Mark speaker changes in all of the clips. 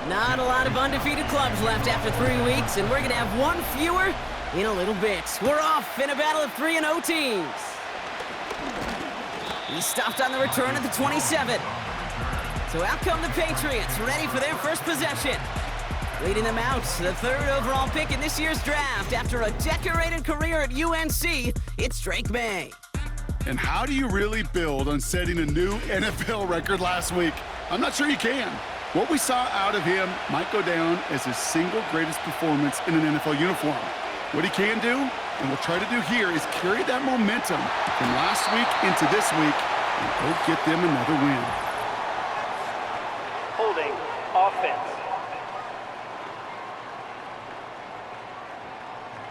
Speaker 1: Not a lot of undefeated clubs left after 3 weeks, and we're going to have one fewer in a little bit. We're off in a battle of 3-0 teams. He stopped on the return at the 27. So out come the Patriots, ready for their first possession. Leading them out, the third overall pick in this year's draft. After a decorated career at UNC, it's Drake May.
Speaker 2: And how do you really build on setting a new NFL record last week? I'm not sure you can. What we saw out of him might go down as his single greatest performance in an NFL uniform. What he can do, and we'll try to do here, is carry that momentum from last week into this week and go get them another win.
Speaker 3: Holding offense.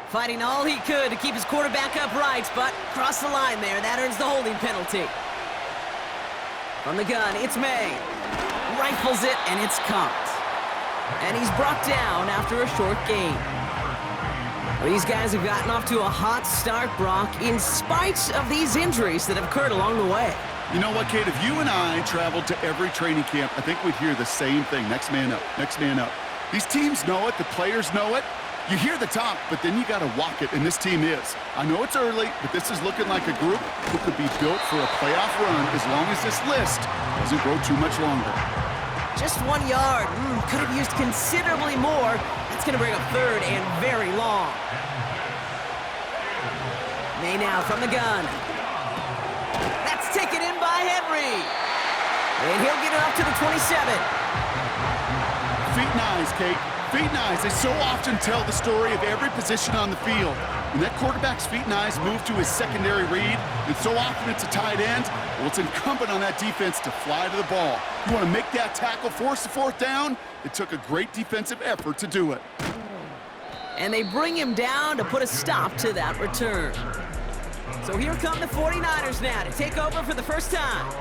Speaker 1: Fighting all he could to keep his quarterback upright, but crossed the line there. That earns the holding penalty. From the gun, it's May. Rifles it, and it's caught. And he's brought down after a short gain. Well, these guys have gotten off to a hot start, Brock, in spite of these injuries that have occurred along the way.
Speaker 2: You know what, Kate? If you and I traveled to every training camp, I think we'd hear the same thing. Next man up, next man up. These teams know it. The players know it. You hear the talk, but then you got to walk it, and this team is. I know it's early, but this is looking like a group who could be built for a playoff run as long as this list doesn't grow too much longer.
Speaker 1: Just 1 yard. Could have used considerably more. That's going to bring up third and very long. May now from the gun. That's taken in by Henry. And he'll get it up to the 27.
Speaker 2: Feet and eyes, Kate. Feet and eyes. They so often tell the story of every position on the field. When that quarterback's feet and eyes move to his secondary read, and so often it's a tight end, well, it's incumbent on that defense to fly to the ball. You want to make that tackle, force the fourth down? It took a great defensive effort to do it.
Speaker 1: And they bring him down to put a stop to that return. So here come the 49ers now to take over for the first time.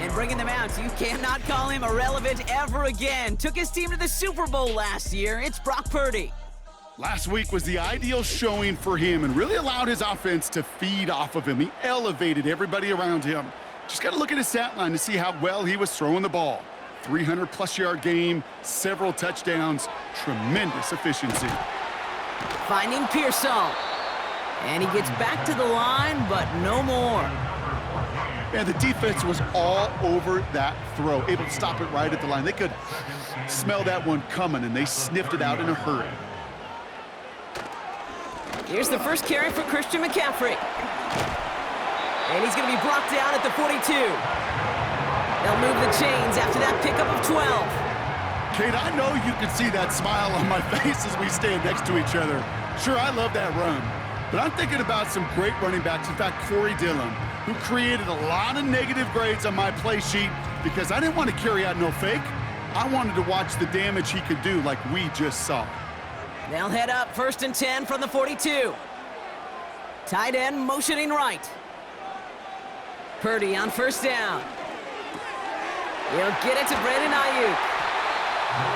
Speaker 1: And bringing them out, you cannot call him irrelevant ever again. Took his team to the Super Bowl last year. It's Brock Purdy.
Speaker 2: Last week was the ideal showing for him and really allowed his offense to feed off of him. He elevated everybody around him. Just got to look at his stat line to see how well he was throwing the ball. 300-plus yard game, several touchdowns, tremendous efficiency.
Speaker 1: Finding Pearsall. And he gets back to the line, but no more.
Speaker 2: And the defense was all over that throw, able to stop it right at the line. They could smell that one coming, and they sniffed it out in a hurry.
Speaker 1: Here's the first carry for Christian McCaffrey. And he's going to be brought down at the 42. They'll move the chains after that pickup of 12.
Speaker 2: Kate, I know you can see that smile on my face as we stand next to each other. Sure, I love that run. But I'm thinking about some great running backs. In fact, Corey Dillon, who created a lot of negative grades on my play sheet because I didn't want to carry out no fake. I wanted to watch the damage he could do like we just saw.
Speaker 1: They'll head up 1st and 10 from the 42. Tight end motioning right. Purdy on first down. He'll get it to Brandon Ayuk.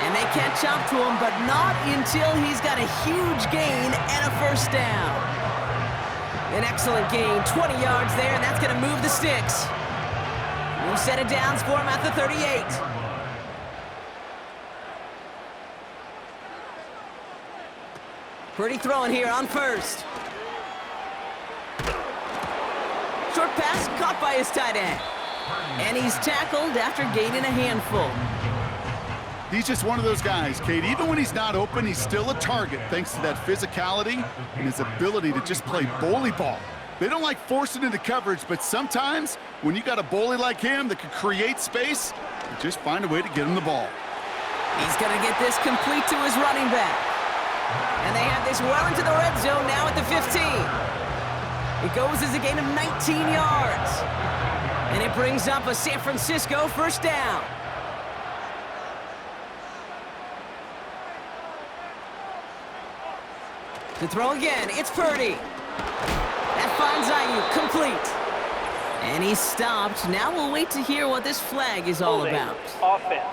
Speaker 1: And they catch up to him, but not until he's got a huge gain and a first down. An excellent gain, 20 yards there, and that's going to move the sticks. New set of downs for him at the 38. Purdy throwing here on first. Short pass caught by his tight end. And he's tackled after gaining a handful.
Speaker 2: He's just one of those guys, Kate. Even when he's not open, he's still a target thanks to that physicality and his ability to just play bully ball. They don't like forcing into coverage, but sometimes when you got a bully like him that can create space, you just find a way to get him the ball.
Speaker 1: He's going to get this complete to his running back. And they have this well into the red zone now at the 15. It goes as a gain of 19 yards. And it brings up a San Francisco first down. To throw again, it's Purdy. That finds Ayuk, complete. And he's stopped. Now we'll wait to hear what this flag is all about.
Speaker 3: Offense.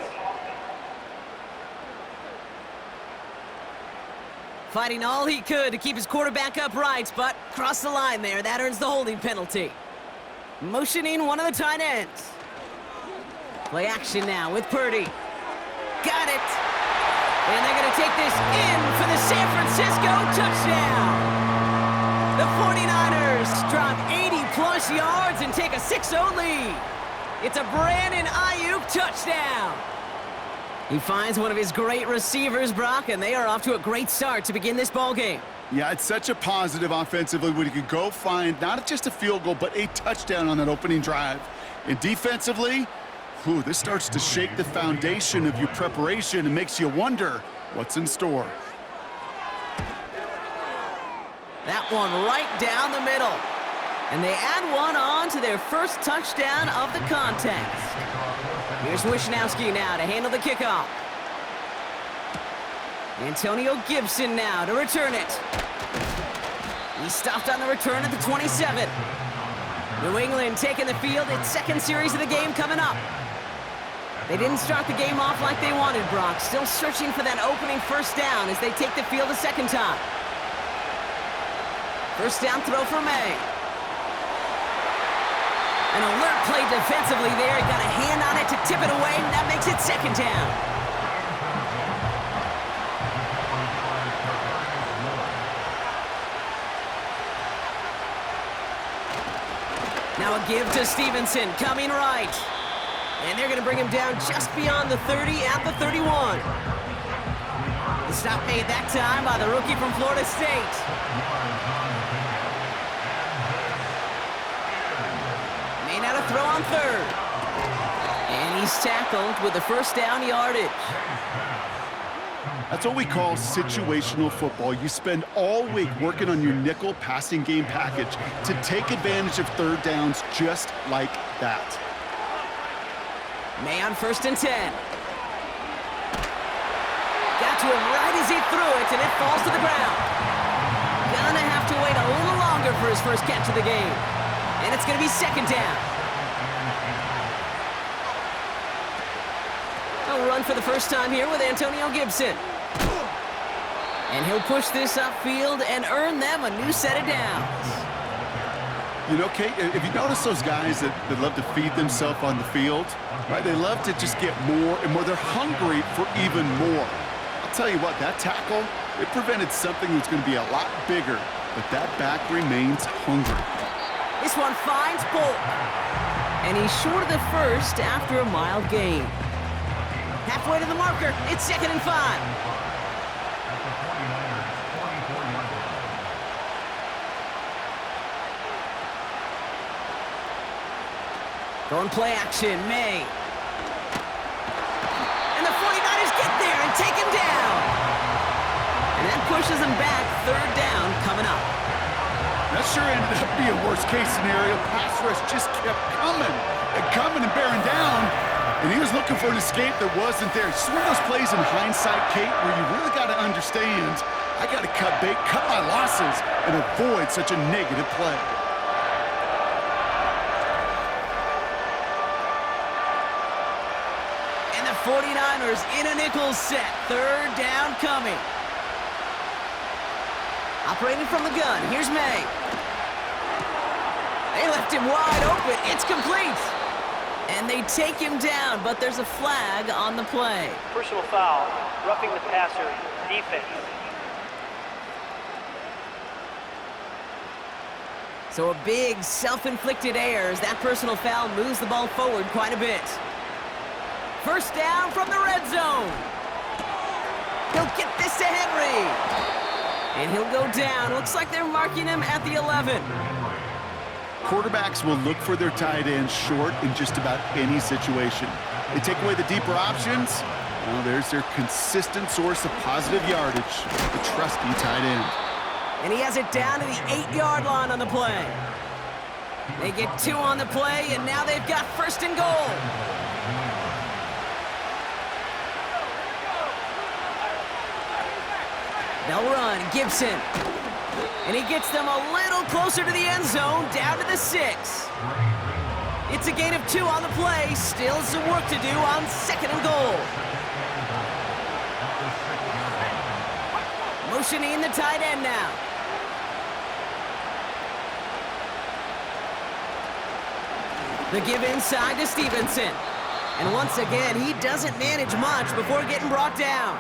Speaker 1: Fighting all he could to keep his quarterback upright, but crossed the line there. That earns the holding penalty. Motioning one of the tight ends. Play action now with Purdy. Got it. And they're going to take this in for the San Francisco touchdown. The 49ers drop 80-plus yards and take a 6-0 lead. It's a Brandon Ayuk touchdown. He finds one of his great receivers, Brock, and they are off to a great start to begin this ballgame.
Speaker 2: Yeah, it's such a positive offensively when you can go find not just a field goal, but a touchdown on that opening drive. And defensively, this starts to shake the foundation of your preparation and makes you wonder what's in store.
Speaker 1: That one right down the middle. And they add one on to their first touchdown of the contest. Here's Wishnowski now to handle the kickoff. Antonio Gibson now to return it. He stopped on the return at the 27. New England taking the field. Its second series of the game coming up. They didn't start the game off like they wanted, Brock. Still searching for that opening first down as they take the field a second time. First down throw for May. An alert play defensively there. Got a hand on it to tip it away, and that makes it second down. Now a give to Stevenson, coming right. And they're going to bring him down just beyond the 30 at the 31. The stop made that time by the rookie from Florida State. Now to throw on third. And he's tackled with the first down yardage.
Speaker 2: That's what we call situational football. You spend all week working on your nickel passing game package to take advantage of third downs just like that.
Speaker 1: May on 1st and 10. Got to him right as he threw it, and it falls to the ground. Gonna have to wait a little longer for his first catch of the game. And it's going to be second down. He'll run for the first time here with Antonio Gibson. And he'll push this upfield and earn them a new set of downs.
Speaker 2: You know, Kate, if you notice those guys that love to feed themselves on the field, right? They love to just get more and more. They're hungry for even more. I'll tell you what, that tackle, it prevented something that's going to be a lot bigger, but that back remains hungry.
Speaker 1: This one finds Polk. And he's short of the first after a mild gain. Halfway to the marker. It's 2nd and 5. Going play action, May. And the 49ers get there and take him down. And that pushes him back. Third down coming up.
Speaker 2: That sure ended up being a worst-case scenario. Pass rush just kept coming and bearing down. And he was looking for an escape that wasn't there. It's one of those plays in hindsight, Kate, where you really got to understand, I got to cut bait, cut my losses, and avoid such a negative play.
Speaker 1: And the 49ers in a nickel set. Third down coming. Operating from the gun, here's May. They left him wide open. It's complete. And they take him down, but there's a flag on the play.
Speaker 3: Personal foul, roughing the passer, defense.
Speaker 1: So a big self-inflicted error as that personal foul moves the ball forward quite a bit. First down from the red zone. He'll get this to Henry. And he'll go down. Looks like they're marking him at the 11.
Speaker 2: Quarterbacks will look for their tight end short in just about any situation. They take away the deeper options. Well, there's their consistent source of positive yardage, the trusty tight end.
Speaker 1: And he has it down to the 8-yard line on the play. They get 2 on the play, and now they've got 1st and goal. They'll run, Gibson. And he gets them a little closer to the end zone, down to the 6. It's a gain of 2 on the play. Still some work to do on 2nd and goal. Motioning the tight end now. The give inside to Stevenson. And once again, he doesn't manage much before getting brought down.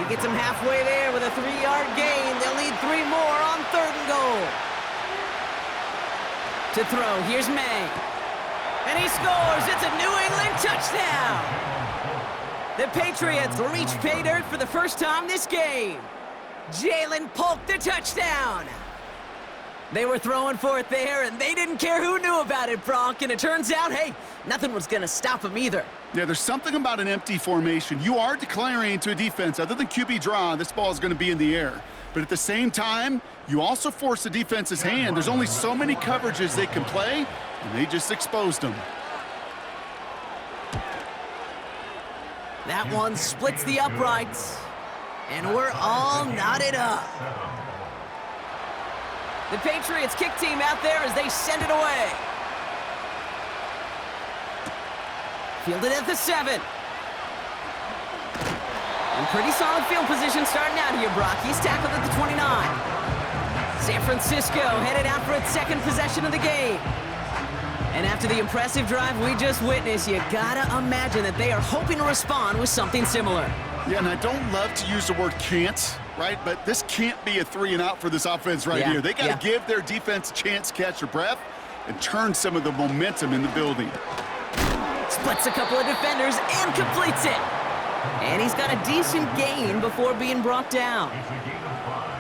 Speaker 1: He gets him halfway there with a 3-yard gain. They'll need 3 more on 3rd and goal. To throw, here's May. And he scores! It's a New England touchdown! The Patriots reach pay dirt for the first time this game. Jalen Polk, the touchdown! They were throwing for it there, and they didn't care who knew about it, Brock. And it turns out, hey, nothing was going to stop them either.
Speaker 2: Yeah, there's something about an empty formation. You are declaring to a defense, other than QB draw, this ball is going to be in the air. But at the same time, you also force the defense's hand. There's only so many coverages they can play, and they just exposed them.
Speaker 1: That one splits the uprights, and we're all knotted up. The Patriots kick team out there as they send it away. Fielded at the 7. And pretty solid field position starting out here, Brock. He's tackled at the 29. San Francisco headed out for its 2nd possession of the game. And after the impressive drive we just witnessed, you gotta imagine that they are hoping to respond with something similar.
Speaker 2: Yeah, and I don't love to use the word can't, right? But this can't be a 3-and-out for this offense right here. They got to give their defense a chance to catch their breath and turn some of the momentum in the building.
Speaker 1: Splits a couple of defenders and completes it. And he's got a decent gain before being brought down.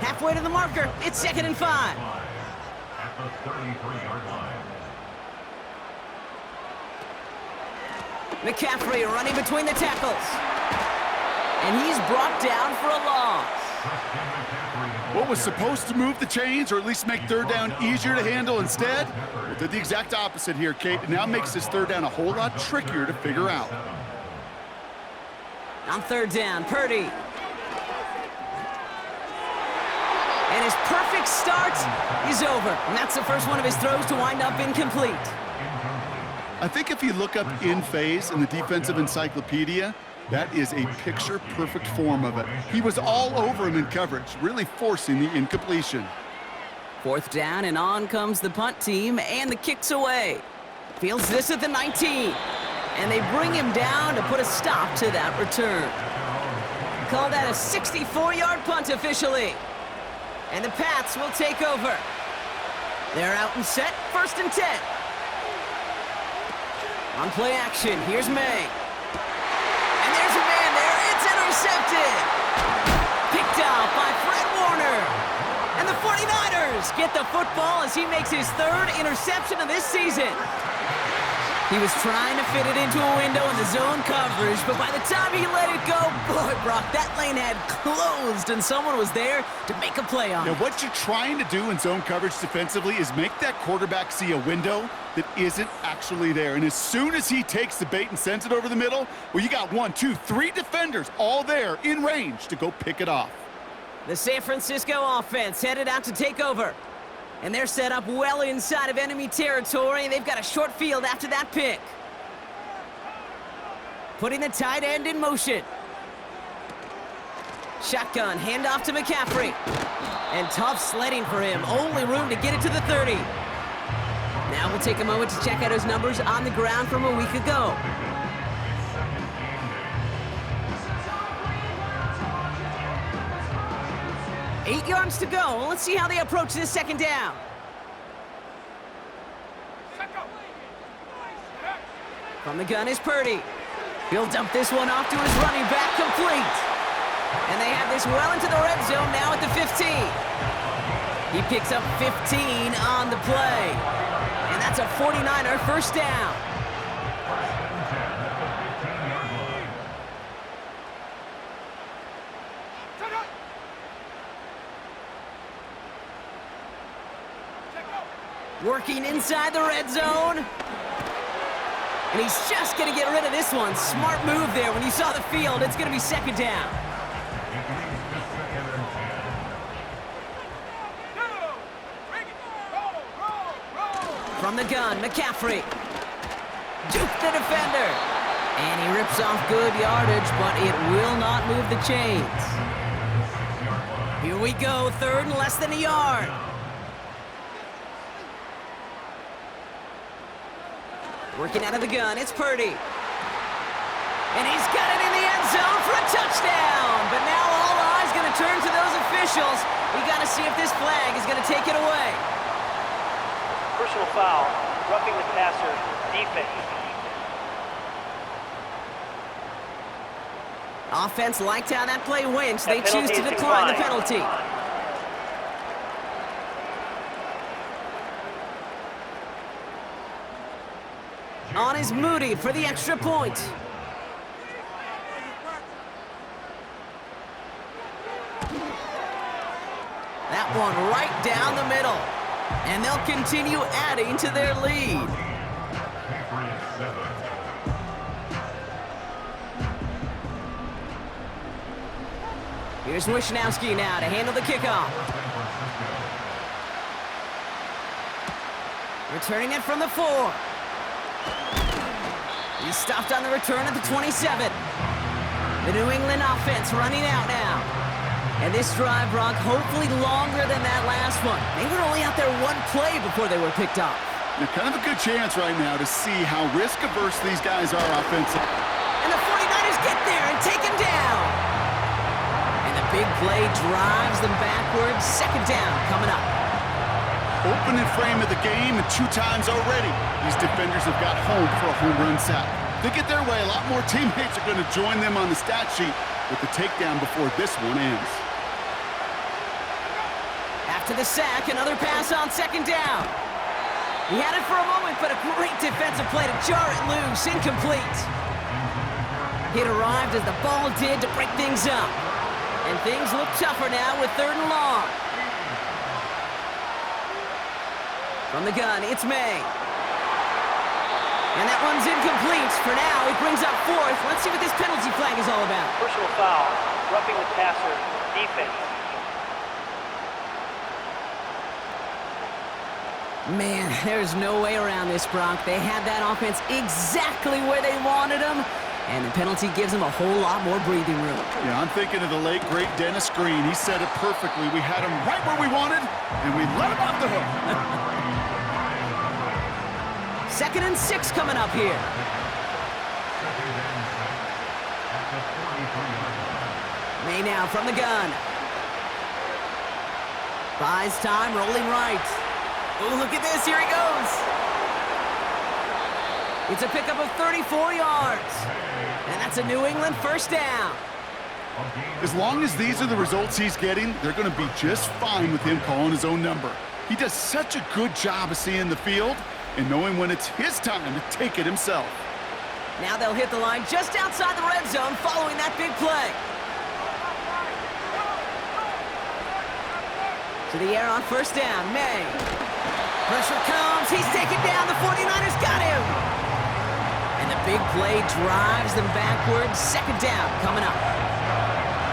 Speaker 1: Halfway to the marker, it's 2nd and 5.
Speaker 4: At the 33-yard line.
Speaker 1: McCaffrey running between the tackles. And he's brought down for a loss.
Speaker 2: What was supposed to move the chains or at least make 3rd down easier to handle instead? Well, did the exact opposite here, Kate. It now makes this 3rd down a whole lot trickier to figure out.
Speaker 1: On 3rd down, Purdy. And his perfect start is over. And that's the first one of his throws to wind up incomplete.
Speaker 2: I think if you look up in phase in the defensive encyclopedia, that is a picture-perfect form of it. He was all over him in coverage, really forcing the incompletion.
Speaker 1: 4th down, and on comes the punt team, and the kick's away. Fields this at the 19. And they bring him down to put a stop to that return. Call that a 64-yard punt officially. And the Pats will take over. They're out and set, 1st and 10. On play action, here's May. And there's a man there, it's intercepted. Picked off by Fred Warner. And the 49ers get the football as he makes his 3rd interception of this season. He was trying to fit it into a window in the zone coverage, but by the time he let it go, boy, Brock, that lane had closed, and someone was there to make a play on it.
Speaker 2: Now, what you're trying to do in zone coverage defensively is make that quarterback see a window that isn't actually there. And as soon as he takes the bait and sends it over the middle, well, you got 1, 2, 3 defenders all there in range to go pick it off.
Speaker 1: The San Francisco offense headed out to take over. And they're set up well inside of enemy territory. They've got a short field after that pick. Putting the tight end in motion. Shotgun, handoff to McCaffrey. And tough sledding for him. Only room to get it to the 30. Now we'll take a moment to check out his numbers on the ground from a week ago. Eight yards to go. Let's see how they approach this 2nd down. From the gun is Purdy. He'll dump this one off to his running back, complete. And they have this well into the red zone now at the 15. He picks up 15 on the play. And that's a 49er 1st down. Working inside the red zone. And he's just going to get rid of this one. Smart move there. When you saw the field, it's going to be 2nd down. From the gun, McCaffrey. Juke the defender. And he rips off good yardage, but it will not move the chains. Here we go, 3rd and less than a yard. Working out of the gun, it's Purdy. And he's got it in the end zone for a touchdown. But now all eyes going to turn to those officials. We got to see if this flag is going to take it away.
Speaker 3: Personal foul, roughing the passer, defense.
Speaker 1: Offense liked how that play went. They
Speaker 3: That
Speaker 1: choose to
Speaker 3: penalty is
Speaker 1: decline the
Speaker 3: declined.
Speaker 1: penalty. On is Moody for the extra point. That one right down the middle. And they'll continue adding to their lead.
Speaker 4: McCaffrey at 7.
Speaker 1: Here's Wishnowski now to handle the kickoff.
Speaker 4: San Francisco.
Speaker 1: Returning it from the 4. He's stopped on the return at the 27. The New England offense running out now. And this drive, Brock, hopefully longer than that last one. They were only out there one play before they were picked off.
Speaker 2: They're kind of a good chance right now to see how risk-averse these guys are offensively.
Speaker 1: And the 49ers get there and take him down. And the big play drives them backwards. Second down coming up.
Speaker 2: Opening frame of the game, and 2 times already, these defenders have got home for a home run sack. They get their way, a lot more teammates are going to join them on the stat sheet with the takedown before this one ends.
Speaker 1: After the sack, another pass on second down. He had it for a moment, but a great defensive play to jar it loose, incomplete. It arrived as the ball did to break things up. And things look tougher now with 3rd and long. From the gun, it's May. And that one's incomplete. For now, it brings up 4th. Let's see what this penalty flag is all about.
Speaker 3: Personal foul, roughing the passer, defense.
Speaker 1: Man, there's no way around this, Brock. They had that offense exactly where they wanted them, and the penalty gives them a whole lot more breathing room.
Speaker 2: Yeah, I'm thinking of the late, great Dennis Green. He said it perfectly. We had him right where we wanted, and we let him off the hook.
Speaker 1: 2nd and 6 coming up here. May now from the gun. Buys time, rolling right. Oh, look at this, here he goes. It's a pickup of 34 yards. And that's a New England first down.
Speaker 2: As long as these are the results he's getting, they're going to be just fine with him calling his own number. He does such a good job of seeing the field and knowing when it's his time to take it himself.
Speaker 1: Now they'll hit the line just outside the red zone following that big play. To the air on first down, May. Pressure comes, he's taken down, the 49ers got him. And the big play drives them backwards. Second down coming up.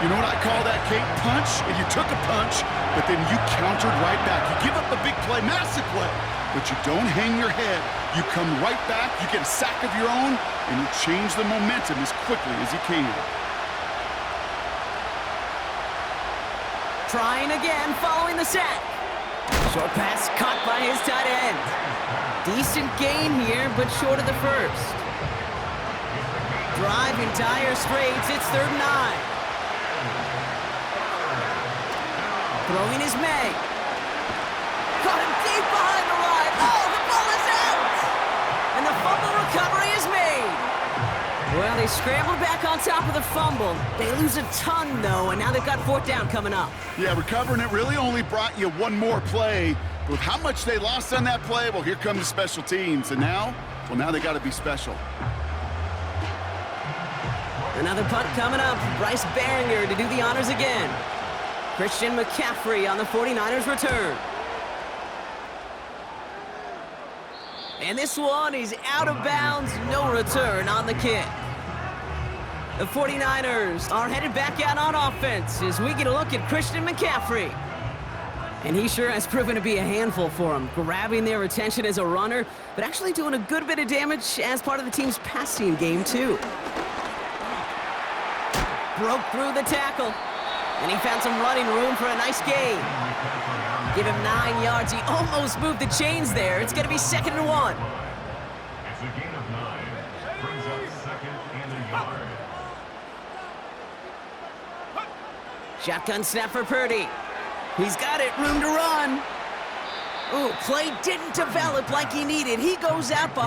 Speaker 2: You know what I call that, Kate? Punch, and you took a punch, but then you countered right back. You give up a big play, massive play, but you don't hang your head. You come right back, you get a sack of your own, and you change the momentum as quickly as you can.
Speaker 1: Trying again, following the sack. Short pass caught by his tight end. Decent gain here, but short of the first. Drive in dire straits, it's 3rd and 9. Throwing is May. Caught him deep behind the line. Oh, the ball is out! And the fumble recovery is made. Well, they scrambled back on top of the fumble. They lose a ton, though, and now they've got 4th down coming up.
Speaker 2: Yeah, recovering it really only brought you one more play. But with how much they lost on that play, well, here come the special teams. And now, well, now they got to be special.
Speaker 1: Another punt coming up. Bryce Behringer to do the honors again. Christian McCaffrey on the 49ers return. And this one is out of bounds, no return on the kick. The 49ers are headed back out on offense as we get a look at Christian McCaffrey. And he sure has proven to be a handful for them, grabbing their attention as a runner, but actually doing a good bit of damage as part of the team's passing game, too. Broke through the tackle, and he found some running room for a nice gain. Give him 9 yards. He almost moved the chains there. It's going to be 2nd and 1.
Speaker 4: It's a gain of
Speaker 1: Shotgun snap for Purdy. He's got it, room to run. Ooh, play didn't develop like he needed. He goes out behind.